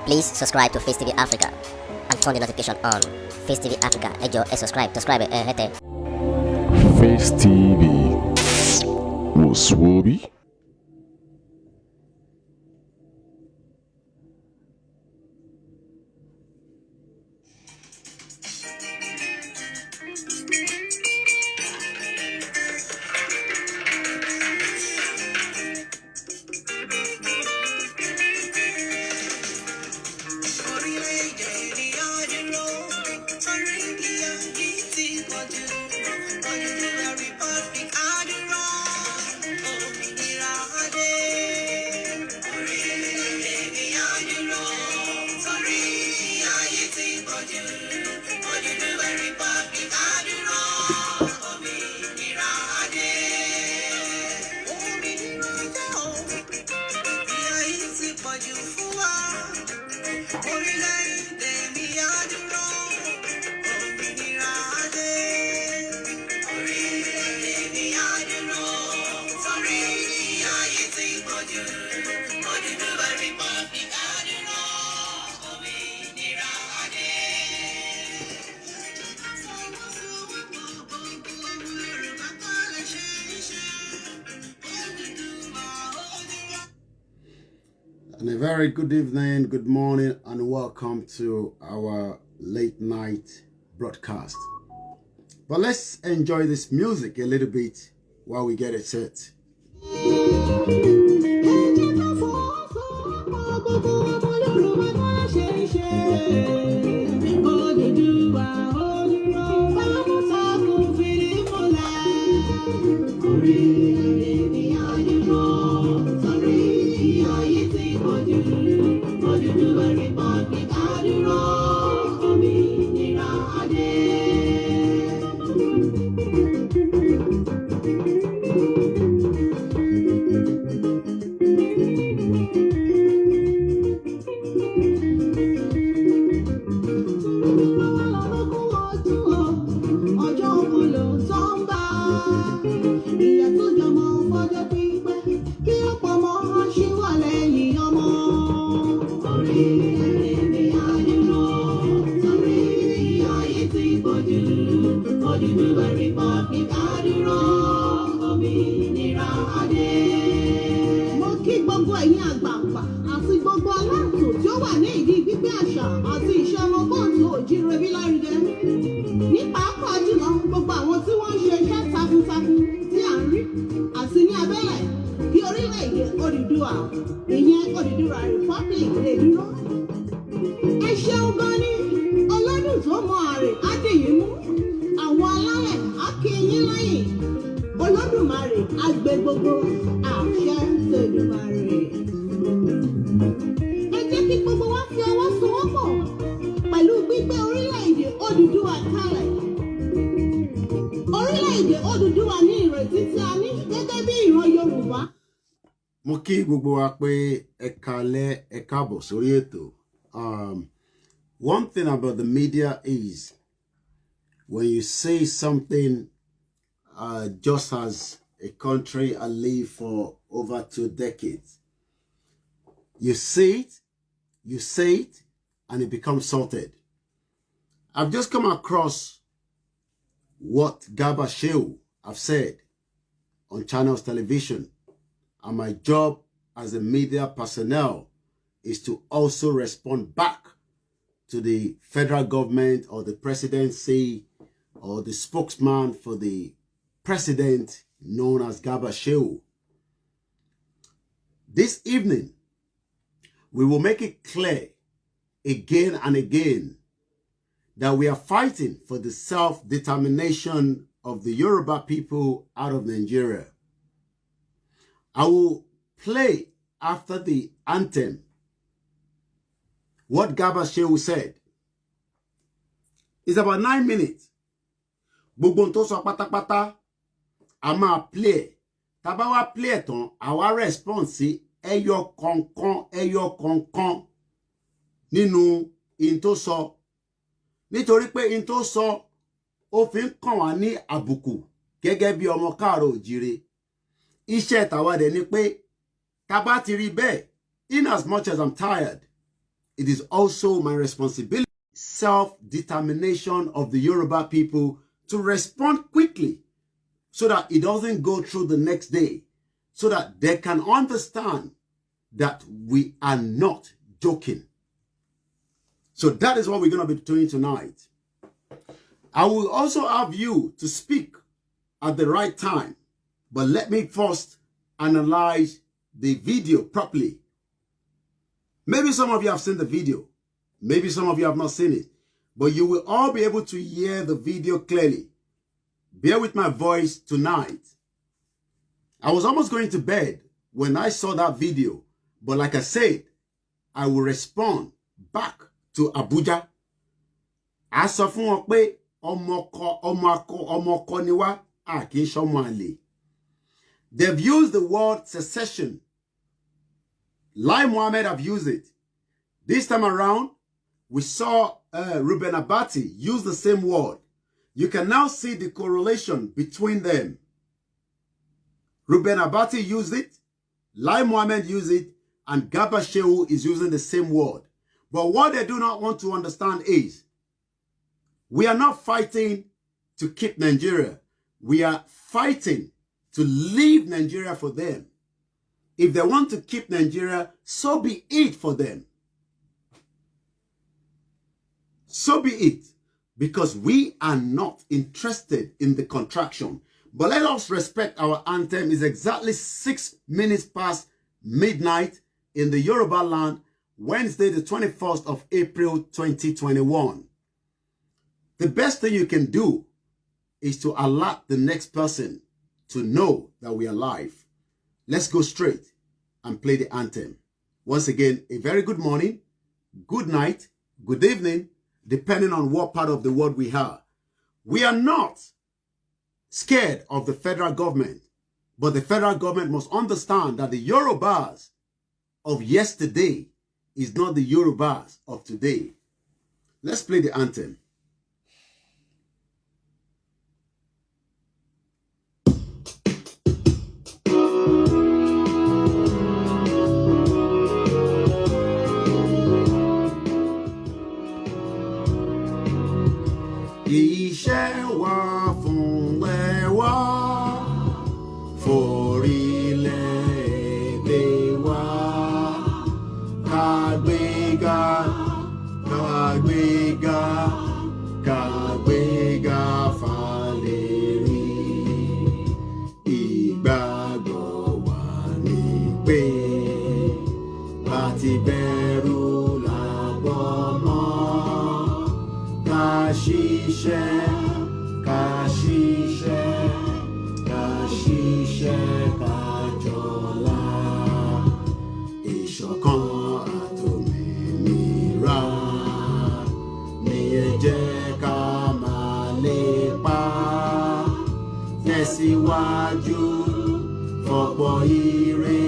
Please subscribe to Facetv Africa and turn the notification on. Facetv Africa, ẹ jọ̀ọ́ ẹ subscribe, hete. Face TV was Swoby. And a very good evening, good morning, and welcome to our late night broadcast. But let's enjoy this music a little bit while we get it set. Mo kí gbogbo wa pé ẹ káalẹ́, ẹ káàbọ̀ sórí ètò. One thing about the media is when you say something just as a country I lived for over 2 decades, you say it, and it becomes sorted. I've just come across what Garba Shehu have said on Channels Television, and my job as a media personnel is to also respond back to the federal government or the presidency or the spokesman for the president known as Garba Shehu. This evening, we will make it clear again and again that we are fighting for the self-determination of the Yoruba people out of Nigeria. I will play after the anthem what Garba Shehu said. It's about 9 minutes. Gbogbo n tó sọ pátápátá a máa play. Tá bá wá play tán, àwa response sí ẹyọ kọ̀ọ̀kan nínú in tó sọ. Nítorí pé in tó sọ ó fi ń kàn wá ní àbùkù gẹ́gẹ́ bí ọmọ káàárọ̀ òjíire. Iṣẹ́ tàwa dẹ̀ ni pé tá bá ti rí bẹ́ẹ̀, in as much as I'm tired, it is also my responsibility, self-determination of the Yoruba people to respond quickly so that it doesn't go through the next day, so that they can understand that we are not joking. So that is what we're going to be doing tonight. I will also have you to speak at the right time, but let me first analyze the video properly. Maybe some of you have seen the video. Maybe some of you have not seen it. But you will all be able to hear the video clearly. Bear with my voice tonight. I was almost going to bed when I saw that video. But like I said, I will respond back to Abuja. A sọ fún wọn pé ọmọ ọkọ ni wá, a kì í ṣọmọ àlè. They've used the word secession. Lai Mohammed have used it. This time around, we saw Ruben Abati use the same word. You can now see the correlation between them. Ruben Abati used it, Lai Mohammed used it, and Garba Shehu is using the same word. But what they do not want to understand is, we are not fighting to keep Nigeria. We are fighting to leave Nigeria for them. If they want to keep Nigeria, so be it for them. So be it. Because we are not interested in the contraction. But let us respect our anthem. It's exactly 6 minutes past midnight in the Yoruba land, Wednesday, the 21st of April, 2021. The best thing you can do is to alert the next person to know that we are live. Let's go straight and play the anthem. Once again, a very good morning, good night, good evening, depending on what part of the world we are. We are not scared of the federal government, but the federal government must understand that the Yorubas of yesterday is not the Yorubas of today. Let's play the anthem. Iṣẹ́ wa fún ẹwà forílẹ̀-èdè wa, kàgbéga, kàgbéga, kàgbéga fàlérí. Ìgbàgbọ́ wa ni pé láti bẹ̀rù làgbọ́ mọ́. Kashishe, kashishe, kashishe, kajola. Ìṣọ̀kan àtòmìnira ni ẹ jẹ́ ká máa lépa. Tẹ̀síwájú fọ̀pọ̀ ire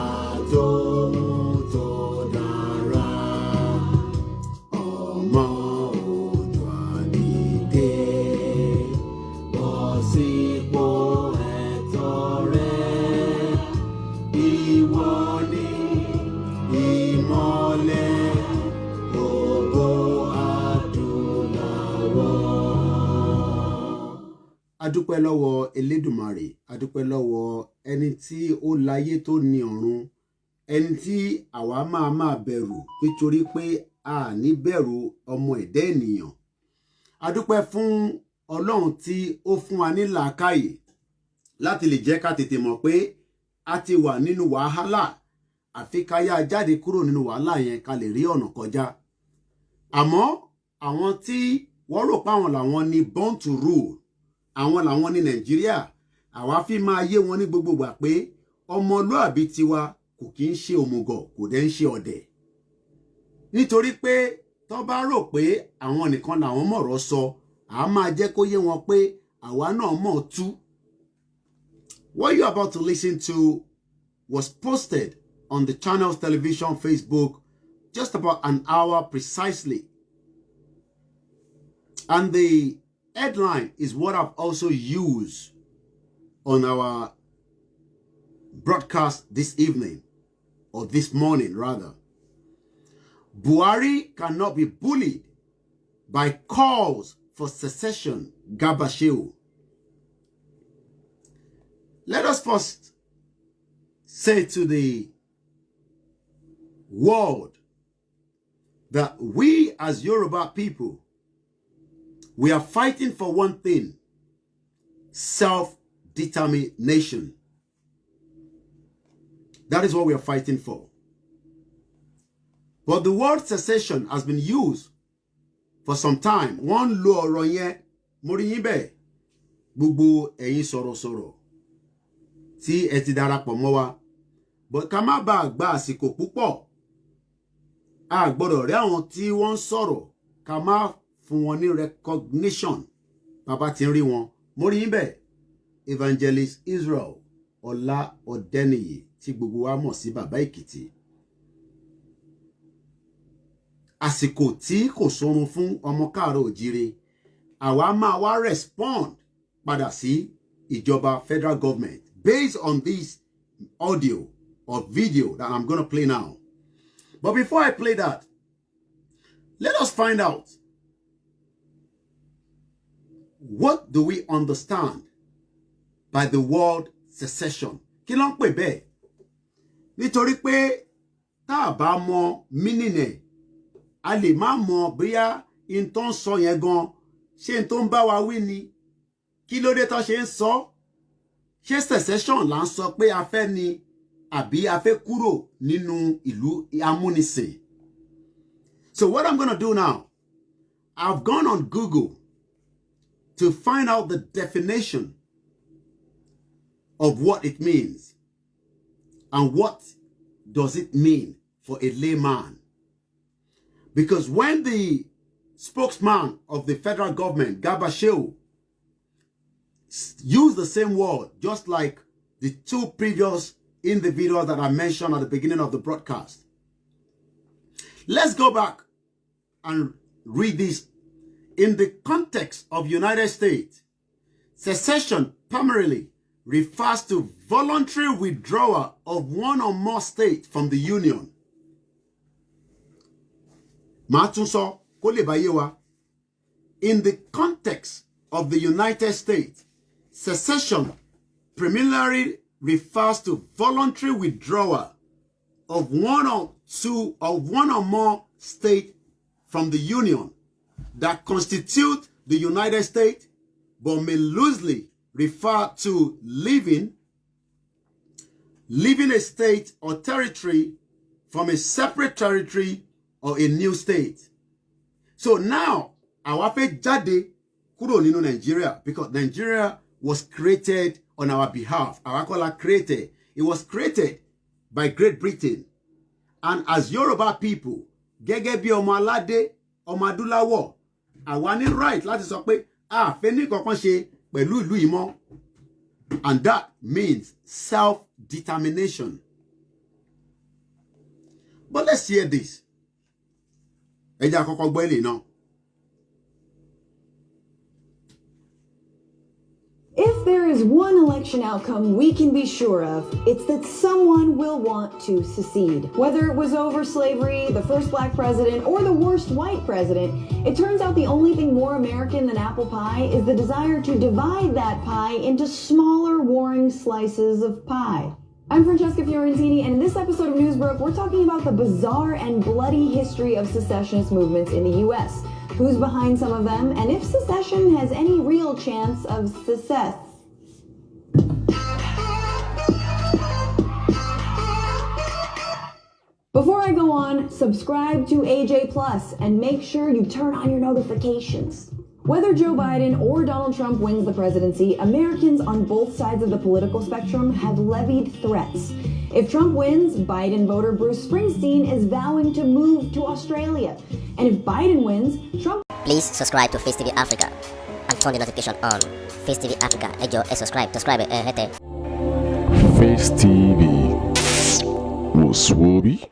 àtòhun tó dára. Ọmọ adúpẹ́ lọ́wọ́ Elédùmarè, adúpẹ́ lọ́wọ́ ẹni tí ó láyé tó ní ọ̀run, ẹni tí àwa máa bẹ̀rù nítorí pé a ní bẹ̀rù ọmọ ẹ̀dá ènìyàn. Adúpẹ́ fún Ọlọ́run tí ó fún wa ní làákàyè láti lè jẹ́ ká tètè mọ̀ pé a ti wà nínú wàhálà, àfi ká yá jáde kúrò nínú wàhálà yẹn ká lè rí ọ̀nà kọjá. Àmọ́ àwọn tí wọ́n rò pé àwọn làwọn ni born to rule, àwọn làwọn ní Nàìjíríà, àwa fi máa yé wọn ní gbogbo ìgbà pé ọmọlúàbí tiwa kò kí ń ṣe òmùgọ̀, kò dẹ̀ ń ṣe ọ̀dẹ̀. Nítorí pé tó bá rò pé àwọn nìkan làwọn mọ̀rọ̀ sọ, a máa jẹ́ kó yé wọn pé àwa náà mọ̀ tú. What you're about to listen to was posted on the channel's television Facebook just about an hour precisely. And the headline is what I've also used on our broadcast this evening, or this morning rather. Buhari cannot be bullied by calls for secession, Garba Shehu. Let us first say to the world that we as Yoruba people, we are fighting for one thing: self-determination. That is what we are fighting for. But the word secession has been used for some time. One lo ọ̀rọ̀ yẹn mori yin be gbogbo ẹ̀yin sọ̀rọ̀sọ̀rọ̀ tí ẹ ti darapọ̀ mọ́ wa. But ká má bàa gba àsìkò púpọ̀. A gbọ́dọ̀ rí àwọn tí wọ́n sọ̀rọ̀ ká má fún wọn ní recognition. Bàbá ti rí wọn. Mori yin be Evangelist Israel Ọlá Ọdẹ́nìyí tí gbogbo wa mọ̀ sí Bàbá Èkìtì. Àsìkò tí kò sọrun fún ọmọ káàárọ̀ òjíire, àwa máa wá respond padà sí ìjọba federal government based on this audio or video that I'm going to play now. But before I play that, let us find out, what do we understand by the word secession? Kí ló ń pè bẹ́ẹ̀? Nítorí pé tá bá mọ meaning ẹ̀, a lè má mọ bóyá in tó ń sọ yẹn gan ṣé in tó ń bá wa wí ni. Kí ló dé tó ṣe ń sọ? Ṣé secession là ń sọ pé a fẹ́ ni àbí a fẹ́ kúrò nínú ìlú amúnisìn? So what I'm going to do now, I've gone on Google to find out the definition of what it means and what does it mean for a layman. Because when the spokesman of the federal government, Garba Shehu, used the same word, just like the two previous individuals that I mentioned at the beginning of the broadcast. Let's go back and read this. In the context of United States, secession primarily refers to voluntary withdrawal of one or more states from the union. In the context of the United States, secession primarily refers to voluntary withdrawal of one or more states from the union that constitute the United States, but may loosely refer to leaving a state or territory from a separate territory or a new state. So now, àwa fẹ́ jáde kúrò nínú Nigeria, because Nigeria was created on our behalf. Àwa kọ́ la created. It was created by Great Britain. And as Yoruba people, gẹ́gẹ́ bí ọmọ aládé, ọmọ adúláwọ̀, àwa ní right láti sọ pé a fẹ́ ní kankan ṣe pẹ̀lú ìlú yìí mọ́. And that means self-determination. But let's hear this. Ẹ jẹ́ àkọ́kọ́ gbọ́ èlé náà. If there is one election outcome we can be sure of, it's that someone will want to secede. Whether it was over slavery, the first black president, or the worst white president, it turns out the only thing more American than apple pie is the desire to divide that pie into smaller, warring slices of pie. I'm Francesca Fiorentini, and in this episode of Newsbroke, we're talking about the bizarre and bloody history of secessionist movements in the U.S., who's behind some of them, and if secession has any real chance of success. Before I go on, subscribe to AJ Plus and make sure you turn on your notifications. Whether Joe Biden or Donald Trump wins the presidency, Americans on both sides of the political spectrum have levied threats. If Trump wins, Biden voter Bruce Springsteen is vowing to move to Australia. And if Biden wins, Trump... Please subscribe to Face TV Africa and turn the notification on. Face TV Africa, subscribe, hete. Face TV was Swoby.